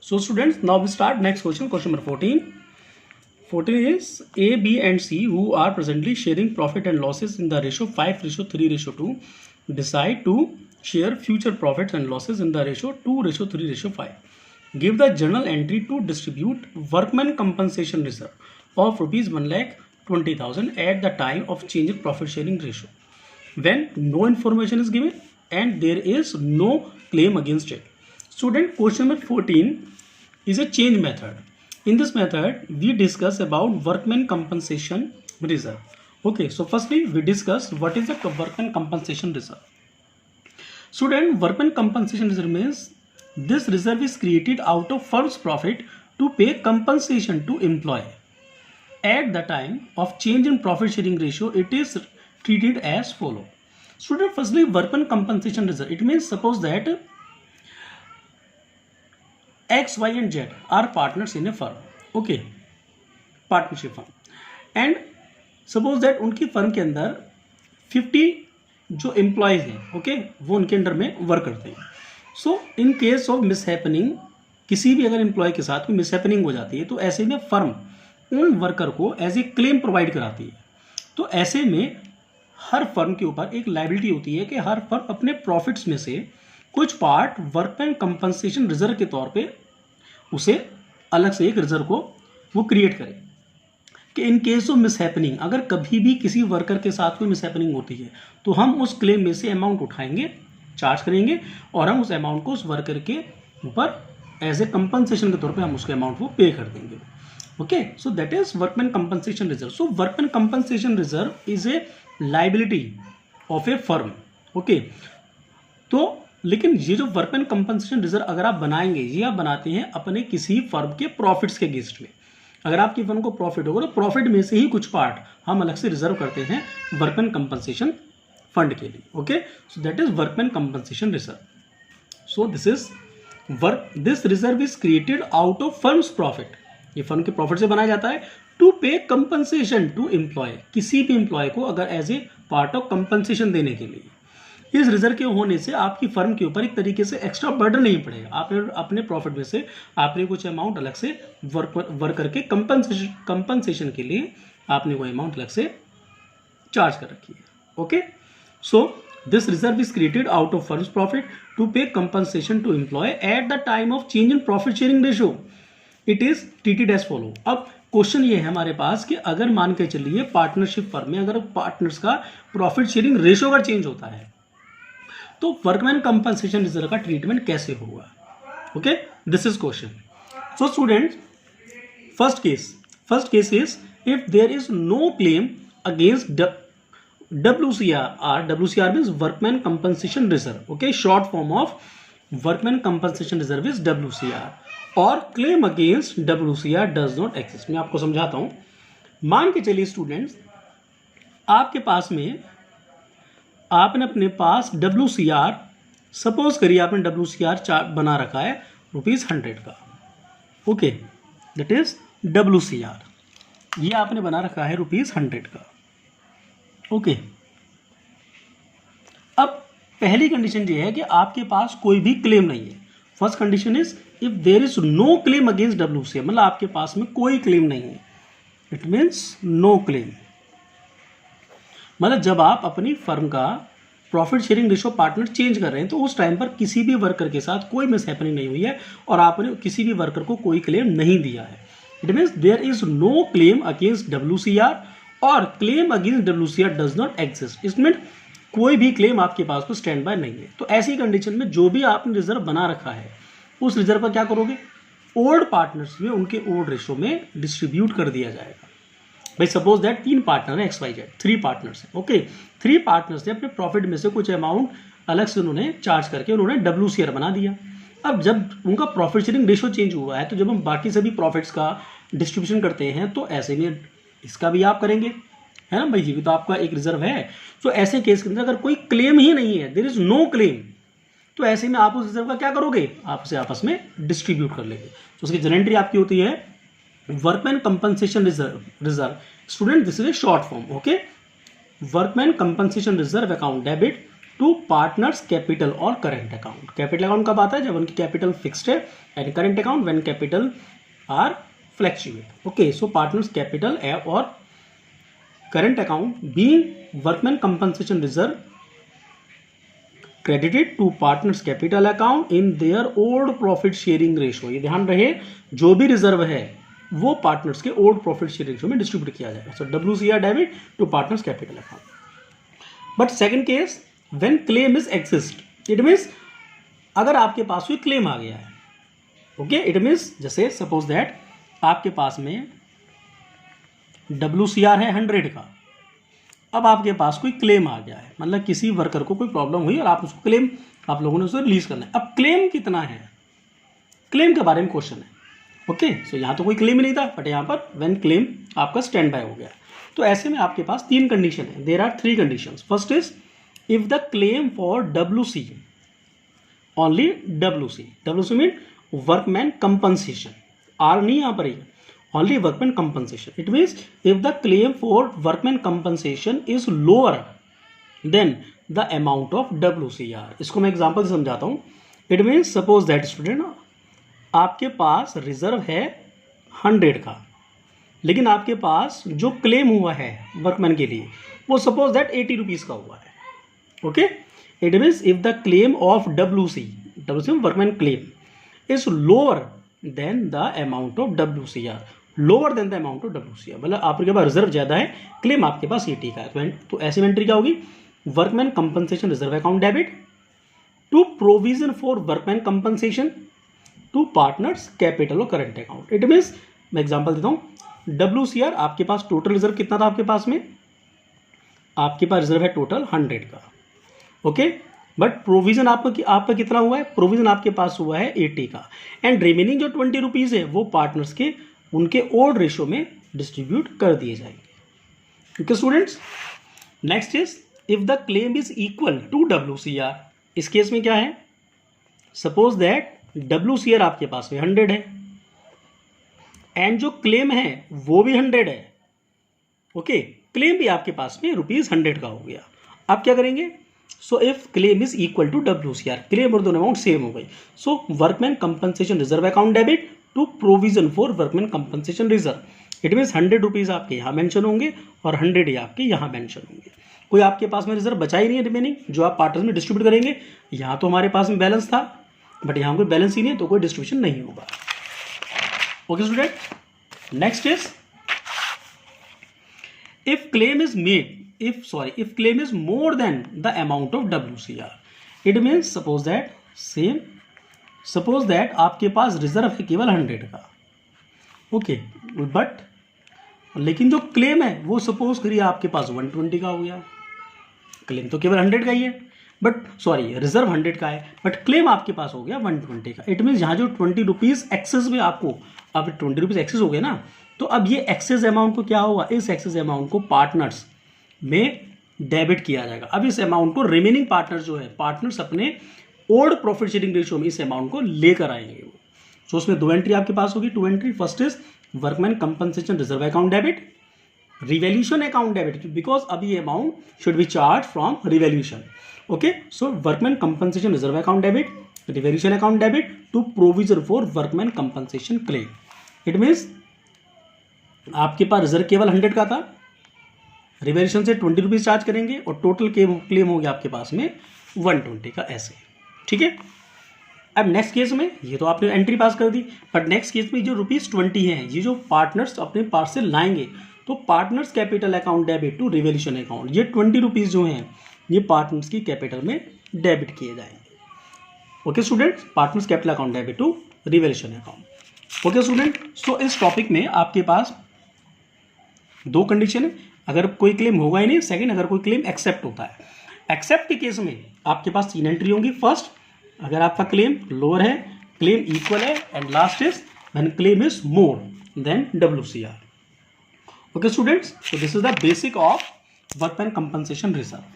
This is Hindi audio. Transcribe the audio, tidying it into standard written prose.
So students, now we start next question, question number 14. 14 is A, B and C, who are presently sharing profit and losses in the ratio 5:3:2, decide to share future profits and losses in the ratio 2:3:5. Give the journal entry to distribute workman compensation reserve of rupees 1,20,000 at the time of change in profit sharing ratio, when no information is given and there is no claim against it. Student, question number 14 is a change method. In this method, we discuss about workman compensation reserve. Okay, so firstly, we discuss what is the workman compensation reserve. Student, workman compensation reserve means this reserve is created out of firm's profit to pay compensation to employee. At the time of change in profit sharing ratio, it is treated as follow. Student, firstly, workman compensation reserve. It means suppose that X, Y and Z are partners in a firm. Okay, partnership firm. And suppose that उनकी फर्म के अंदर 50 जो एम्प्लॉयज हैं, ओके, वो उनके अंडर में वर्क करते हैं. सो इन केस ऑफ मिसहैपनिंग, किसी भी अगर एम्प्लॉय के साथ कोई मिसहैपनिंग हो जाती है तो ऐसे में फर्म उन वर्कर को एज ए क्लेम प्रोवाइड कराती है. तो ऐसे में हर फर्म के ऊपर एक लायबिलिटी होती है कि हर फर्म अपने प्रॉफिट्स में से कुछ पार्ट वर्कमैन कंपनसेशन रिजर्व के तौर पे उसे अलग से एक रिजर्व को वो क्रिएट करे कि इन केस ऑफ मिसहैपनिंग, अगर कभी भी किसी वर्कर के साथ कोई मिसहैपनिंग होती है तो हम उस क्लेम में से अमाउंट उठाएंगे, चार्ज करेंगे और हम उस अमाउंट को उस वर्कर के ऊपर एज ए कंपनसेशन के तौर पे हम उसके अमाउंट को पे कर देंगे. Okay, so that is workman compensation reserve. So workman compensation reserve is a liability of A firm. Okay, तो लेकिन ये जो वर्कमैन कंपनसेशन रिजर्व अगर आप बनाएंगे, ये आप बनाते हैं अपने किसी फर्म के प्रॉफिट्स के अगेंस्ट में. अगर आपकी फर्म को प्रॉफिट होगा तो प्रॉफिट में से ही कुछ पार्ट हम अलग से रिजर्व करते हैं वर्कमैन कंपनसेशन फंड के लिए. Okay, so that is workman compensation reserve. So this reserve is created out of firms profit. ये फर्म के प्रॉफिट से बनाया जाता है to pay compensation to employ, किसी भी एम्प्लॉय को अगर as a part of compensation देने के लिए. इस रिजर्व के होने से आपकी फर्म के ऊपर एक तरीके से एक्स्ट्रा बर्डन नहीं पड़ेगा. आपने अपने प्रॉफिट में से आपने कुछ अमाउंट अलग से वर्कर के कंपनसेशन के लिए आपने कोई अमाउंट अलग से चार्ज कर रखी है. Okay, so this reserve is created out of firms profit to pay compensation to employ at the time of change in profit sharing ratio. It is treated as follow. अब क्वेश्चन ये है हमारे पास कि अगर मान के चलिए पार्टनरशिप फर्म में अगर पार्टनर्स का प्रॉफिट शेयरिंग रेशियो अगर चेंज होता है तो वर्कमैन कंपनसेशन रिजर्व का ट्रीटमेंट कैसे होगा. Okay, this is question. So student, first case is if there is no claim against WCR. WCR means workman compensation reserve. Okay, short form of workman compensation reserve is WCR. और claim against WCR does not exist. मैं आपको समझाता हूं. मान के चलिए स्टूडेंट्स, आपके पास में आपने अपने पास WCR, सपोज करिए आपने WCR बना रखा है ₹100 का. Okay, that is WCR. ये आपने बना रखा है ₹100 का. ओके, अब पहली कंडीशन ये है कि आपके पास कोई भी क्लेम नहीं है. First condition is if there is no claim against WCR, मतलब आपके पास में कोई क्लेम नहीं है. It means no claim. मतलब जब आप अपनी फर्म का profit sharing ratio partner change कर रहे हैं तो उस टाइम पर किसी भी वर्कर के साथ कोई मिसहैपनिंग नहीं हुई है और आपने किसी भी वर्कर को कोई क्लेम नहीं दिया है. It means there is no claim against WCR और claim against WCR does not exist. इसमें कोई भी क्लेम आपके पास को स्टैंड बाय नहीं है. तो ऐसी कंडीशन में जो भी आपने रिजर्व बना रखा है उस रिजर्व पर क्या करोगे, ओल्ड पार्टनर्स में उनके ओल्ड रेशियो में डिस्ट्रीब्यूट कर दिया जाएगा. भाई सपोज दैट 3 पार्टनर है, XYZ 3 पार्टनर्स है. ओके, 3 पार्टनर्स ने अपने प्रॉफिट में से कुछ अमाउंट अलग से उन्होंने चार्ज करके उन्होंने WCR बना दिया. अब जब उनका प्रॉफिट शेयरिंग रेशियो चेंज हुआ है तो जब हम बाकी सभी प्रॉफिट्स का डिस्ट्रीब्यूशन करते हैं तो ऐसे में इसका भी आप करेंगे, है ना भाई, ये भी तो आपका एक रिजर्व है. तो ऐसे केस के अंदर अगर कोई क्लेम ही नहीं है, देयर इज नो क्लेम, तो ऐसे में आप उस रिजर्व का क्या करोगे, आप उसे आपस में डिस्ट्रीब्यूट कर लेंगे. तो उसकी जनरल एंट्री आपकी होती है workman compensation reserve. Student, this is a short form. Okay, workman compensation reserve account debit to partners capital और करेंट अकाउंट। कैपिटल अकाउंट कब आता है? जब उनकी कैपिटल फिक्स्ड है, and current account when capital are fluctuate. Okay, so partners capital और current account being workman compensation reserve credited to partners capital account in their old profit sharing ratio. ये ध्यान रहे, जो भी रिजर्व है वो पार्टनर्स के ओल्ड प्रॉफिट शेयरिंग रेशो में डिस्ट्रीब्यूट किया जाएगा। So WCR debit to partners capital account. But second case, when claim is exist, it means अगर आपके पास कोई क्लेम आ गया है, ओके, इट मीन्स जैसे सपोज दैट आपके पास में WCR है 100 का, अब आपके पास कोई क्लेम आ गया है, मतलब किसी वर्कर को कोई प्रॉब्लम हुई और आप उसको क्लेम, आप लोगों ने उसे रिलीज करना है। अब क्लेम कितना है, क्लेम के बारे में क्वेश्चन है। ओके, सो यहाँ तो कोई क्लेम ही नहीं था, बट यहाँ पर व्हेन क्लेम आपका स्टैंड बाय हो गया, तो ऐसे में आपके पास 3 कंडीशन है। There are 3 conditions. First is if the claim for WC, only WC mean workman compensation, R नहीं यहाँ पर, only workman compensation. It means if the claim for workman compensation is lower than the amount of WCR. इसको मैं एग्जांपल से समझाता हूँ। It means suppose that student आपके पास रिजर्व है 100 का, लेकिन आपके पास जो क्लेम हुआ है वर्कमैन के लिए वो सपोज दैट 80 रुपीज़ का हुआ है। Okay, it means if the claim of WC workman claim is lower than the amount of WCR, lower than the amount of WCR, मतलब आपके पास रिजर्व ज़्यादा है, क्लेम आपके पास 80 का है, तो ऐसी एंट्री क्या होगी? Workman compensation reserve account debit to provision for workman compensation to partners capital और करंट अकाउंट। इट मीन्स मैं एग्जांपल देता हूँ, WCR आपके पास टोटल रिजर्व कितना था आपके पास में? आपके पास रिजर्व है टोटल 100 का। ओके, बट प्रोविजन आपका कितना हुआ है? प्रोविजन आपके पास हुआ है 80 का, एंड रिमेनिंग जो 20 रुपीज़ है वो पार्टनर्स के उनके ओल्ड रेशो में डिस्ट्रीब्यूट कर दिए जाएंगे। Okay students, next is if the claim is equal to WCR। इस केस में क्या है? सपोज दैट WCR आपके पास में 100 है एंड जो क्लेम है वो भी 100 है। ओके, क्लेम भी आपके पास में ₹100 का हो गया। आप क्या करेंगे? So if claim is equal to WCR, claim और दोनों अमाउंट सेम हो गई, so workman compensation reserve account debit to provision for workman compensation reserve. It means 100 rupees आपके यहाँ मेंशन होंगे और 100 ही आपके यहाँ मेंशन होंगे। कोई आपके पास में रिजर्व बचा ही नहीं है रिमेनिंग, जो आप पार्टनर्स में डिस्ट्रीब्यूट करेंगे। यहाँ तो हमारे पास में बैलेंस था, बट यहाँ कोई बैलेंस ही नहीं है, तो कोई डिस्ट्रीब्यूशन नहीं होगा। Okay student, next is if claim is made, if claim is more than the amount of WCR, it means suppose that आपके पास रिजर्व है केवल 100 का। ओके, बट लेकिन जो क्लेम है वो सपोज करिए आपके पास 120 का हो गया। क्लेम तो केवल 100 का ही है, बट रिजर्व 100 का है, बट क्लेम आपके पास हो गया 120 का। इट मीन्स यहाँ जो 20 रुपीज़ एक्सेस में आपको, अब 20 रुपीज़ एक्सेस हो गए ना, तो अब ये एक्सेस अमाउंट को क्या होगा? इस एक्सेस अमाउंट को पार्टनर्स में डेबिट किया जाएगा। अब इस अमाउंट को रिमेनिंग पार्टनर्स जो है, पार्टनर्स अपने ओल्ड प्रॉफिट शेयरिंग रेशियो में इस अमाउंट को लेकर आएंगे। तो उसमें 2 एंट्री आपके पास होगी। 2 entry, first is workman compensation reserve account debit, revaluation account debit, because अब ये amount should be charge from revaluation. Okay, so workman compensation reserve account debit, revaluation account debit to provision for workman compensation claim. It means आपके पास रिजर्व केवल 100 का था, रिवैल्यूएशन से 20 रुपीज़ चार्ज करेंगे और टोटल क्लेम हो गया आपके पास में 120 का, ऐसे। ठीक है, अब नेक्स्ट केस में ये तो आपने एंट्री पास कर दी, बट नेक्स्ट केस में जो ₹20 है, ये जो पार्टनर्स अपने पास से लाएंगे, तो partners capital account debit to revaluation account, ये 20 रुपीज़ जो हैं ये पार्टनर्स की कैपिटल में डेबिट किए जाएंगे। Okay students, partners capital account debit to revaluation account. Okay student, so इस टॉपिक में आपके पास 2 कंडीशन है, अगर कोई क्लेम होगा ही नहीं, सेकंड अगर कोई क्लेम एक्सेप्ट होता है। एक्सेप्ट के केस में आपके पास 3 एंट्री होंगी। फर्स्ट, अगर आपका क्लेम लोअर है, क्लेम इक्वल है, and last is when claim is more than WCR। Okay students, so this is the basic of workman compensation reserve.